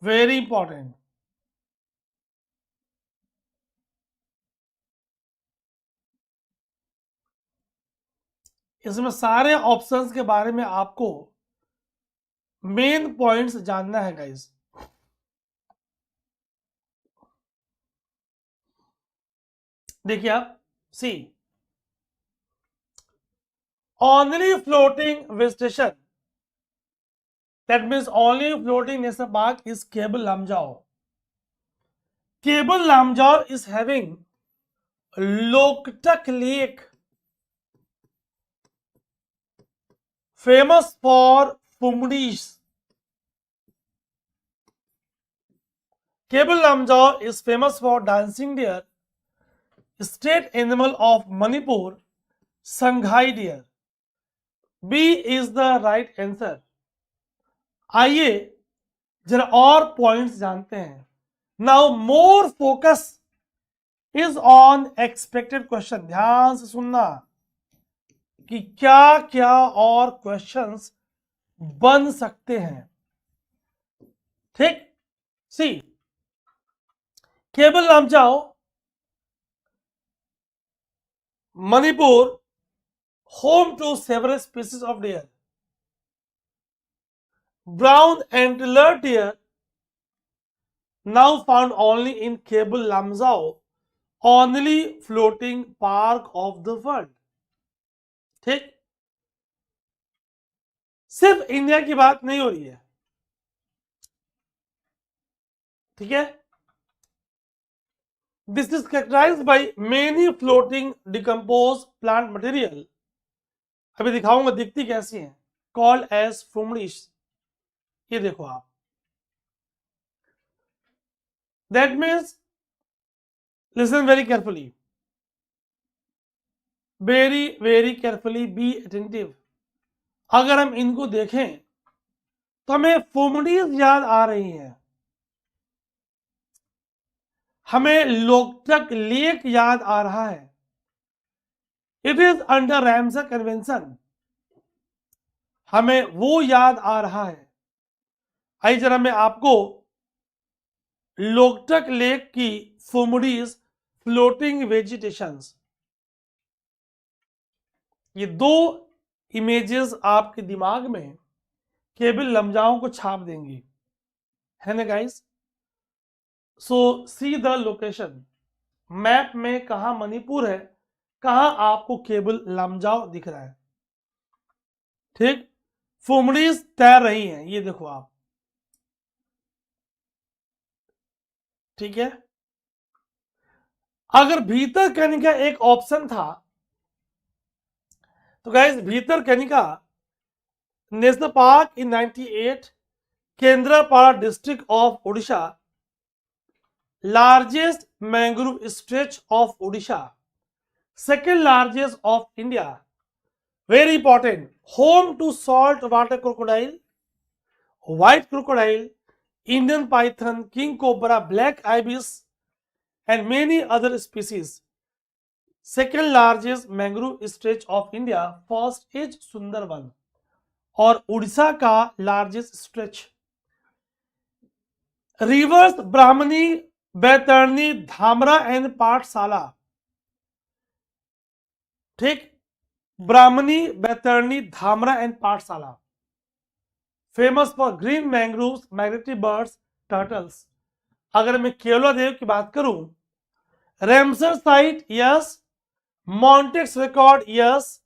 [SPEAKER 1] Very important. इसमें सारे ऑप्शंस के बारे में आपको मेन पॉइंट्स जानना है गाइस। देखिए आप C only floating vegetation, that means only floating national park is Keibul Lamjao. Keibul Lamjao is having Loktak lake famous for fumdies. Cable Lamjaw is famous for dancing deer, state animal of Manipur, Shanghai deer. B is the right answer. आइए जरा और points जानते हैं। Now more focus is on expected question. ध्यान से सुनना कि क्या क्या और क्वेश्चंस बन सकते हैं। ठीक, see Keibul Lamjao Manipur, home to several species of deer. Brown antlered deer, now found only in Cable Lamzao, only floating park of the world. ठीक, सिर्फ इंडिया की बात नहीं हो रही है, ठीक है। This is characterized by many floating decomposed plant material. अभी दिखाऊंगा दिखती कैसी है, called as fumdies. ये देखो आप, that means listen very carefully, very carefully, be attentive. अगर हम इनको देखें तो हमें फुमडीज याद आ रही है, हमें लोकटक लेक याद आ रहा है। It is under Ramsar convention, हमें वो याद आ रहा है। आइए जरा मैं आपको लोकटक लेक की फुमडीज फ्लोटिंग वेजिटेशंस, ये दो इमेजेस आपके दिमाग में केबल लमजाओं को छाप देंगी, है ना guys. So see the location, map में कहा मणिपुर है, कहां आपको केबल लमजाओ दिख रहा है। ठीक, फुमडीज तैर रही हैं, ये देखो आप, ठीक है। अगर भीतर कनिका एक ऑप्शन था तो गाइस भीतर Kanika national park in 98, Kendrapara district of Odisha, largest mangrove stretch of Odisha, second largest of India, very important, home to salt water crocodile, white crocodile, Indian python, king cobra, black ibis and many other species. Second largest mangrove stretch of India, first is Sundarban और उड़ीसा का largest stretch. Rivers Brahmani, Baitarani, Dhamra and Pathsala, ठीक, Brahmani, Baitarani, Dhamra and Pathsala, famous for green mangroves, migratory birds, turtles. अगर मैं केवलादेव की बात करूं, Ramsar site yes, Montreux record yes,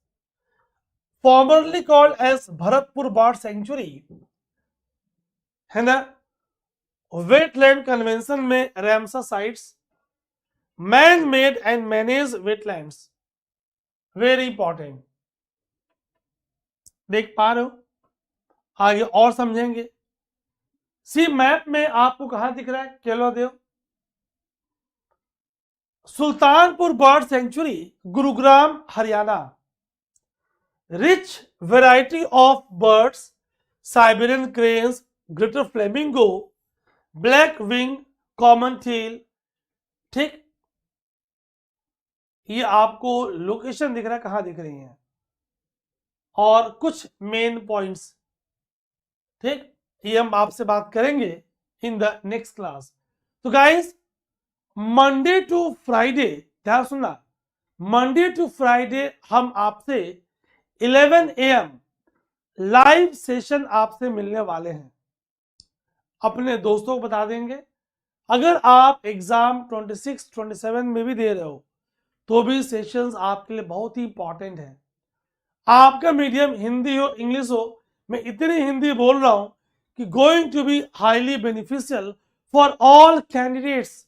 [SPEAKER 1] formerly called as Bharatpur bird sanctuary, है ना। वेटलैंड कन्वेंशन में Ramsar sites, man made and manage wetlands, very important. देख पा रहे हो, आगे और समझेंगे। सी मैप में आपको कहां दिख रहा है Keoladeo, Sultanpur bird sanctuary, Gurugram, Haryana. Rich variety of birds, Siberian cranes, greater flamingo, black wing, common teal, ठीक। ये आपको लोकेशन दिख रहा है, कहां दिख रही है, और कुछ मेन पॉइंट्स, ठीक। ये हम आपसे बात करेंगे इन द नेक्स्ट क्लास। तो गाइस, मंडे टू फ्राइडे, ध्यान सुनना, मंडे टू फ्राइडे हम आपसे 11 AM लाइव सेशन आपसे मिलने वाले हैं। अपने दोस्तों को बता देंगे, अगर आप एग्जाम 26, 27 में भी दे रहे हो तो भी सेशंस आपके लिए बहुत ही इंपॉर्टेंट है। आपका मीडियम हिंदी हो, इंग्लिश हो, मैं इतनी हिंदी बोल रहा हूं कि going to be highly beneficial for all candidates.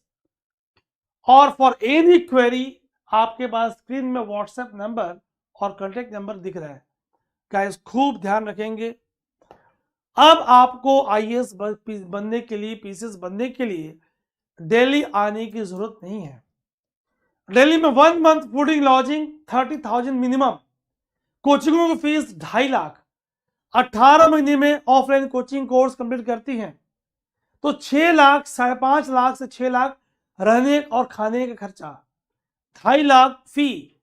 [SPEAKER 1] और फॉर एनी क्वेरी आपके पास स्क्रीन में व्हाट्सएप नंबर और कॉन्टेक्ट नंबर दिख रहा है। गाइस, खूब ध्यान रखेंगे। अब आपको IAS बनने के लिए, PCS बनने के लिए दिल्ली आने की जरूरत नहीं है। दिल्ली में 1 मंथ फूडिंग लॉजिंग 30,000 मिनिमम, कोचिंगों की फीस 2.5 लाख, 18 महीने में ऑफलाइन कोचिंग कोर्स कंप्लीट करती हैं तो 6 लाख, 5.5 लाख से 6 लाख रहने और खाने का खर्चा, 2.5 लाख फी,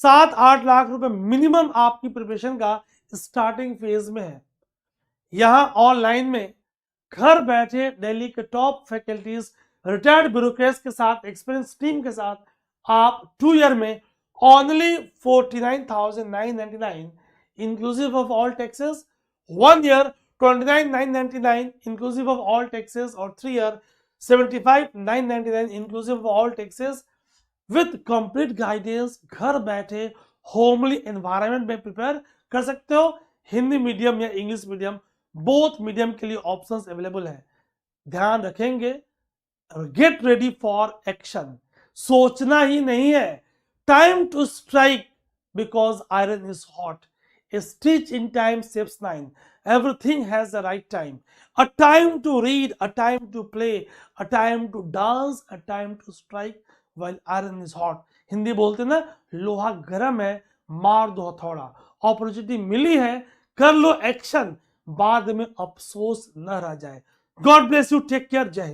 [SPEAKER 1] 7-8 लाख रुपए मिनिमम आपकी प्रिपरेशन का स्टार्टिंग फेज में है। यहां ऑनलाइन में घर बैठे दिल्ली के टॉप फैकल्टीज, रिटायर्ड ब्यूरोक्रेट्स के साथ, एक्सपीरियंस टीम के साथ आप 2 ईयर में only 49,999 inclusive of all taxes, 1 year 29,999 inclusive of all taxes, और 3 year 75,999 inclusive of all taxes with complete guidance. घर बैठे होमली एनवायरनमेंट में प्रिपेयर कर सकते हो। हिंदी मीडियम या इंग्लिश मीडियम, बोथ मीडियम के लिए ऑप्शंस अवेलेबल है। ध्यान रखेंगे, गेट रेडी फॉर एक्शन। सोचना ही नहीं है, time to strike because iron is hot. A stitch in time saves 9. Everything has the right time. A time to read, a time to play, a time to dance, a time to strike while iron is hot. Hindi बोलते ना, लोहा गर्म है, मार दो हथौड़ा। Opportunity मिली है, कर लो एक्शन, बाद में अफसोस न रह जाए। God bless you, take care, Jai Hind.